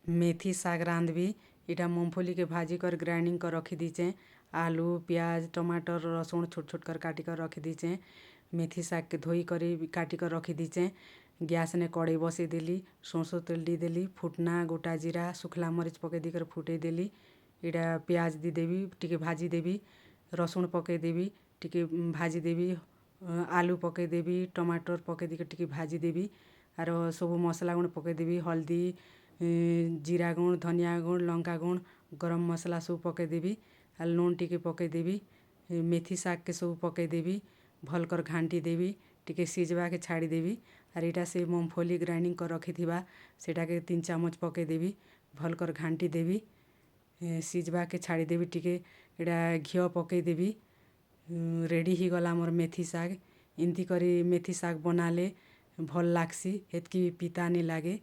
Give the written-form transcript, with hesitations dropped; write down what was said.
मेथी साग रांधबी। इटा मूंगफली के भाजी कर ग्राइंडिंग कर रखी दीचे। आलू प्याज टमाटर रसुण छोट छोट कर काटी कर रखी दीचे। मेथी साग के धोई कर काटी कर रखी दीचे। गैस ने कड़े बसई देली सरसों तेल दी देली फुटना गोटा जीरा सुखला मरीच पके दी कर फुटे देली। इटा प्याज दी देवी टिके भाजी देवी रसुण पके देवी टिके भाजी देवी आलू पके देवी टमाटर पके दी टिके भाजी देवी आर सब मसला गुण पके देवी हल्दी जीरा गुण धनिया गुण लंका गुण गरम मसला सब पके देवी आर लूण टिके पके देवी मेथी साग के सब पके देवी भल कर घांटी देवी टिके सिझवा के छाड़ी देवी आर इटा से मूंगफली ग्राइंडिंग कर रखी थिबा सेटा के 3 चामच पके देवी भल कर घांटी देवी सिझवा के छाड़ी देवी टिके इटा घियो पके देवी रेडी ही गला मोर मेथी साग। इनती करी मेथी साग बनाले भल लागसी हेतकी पिता नहीं लागे।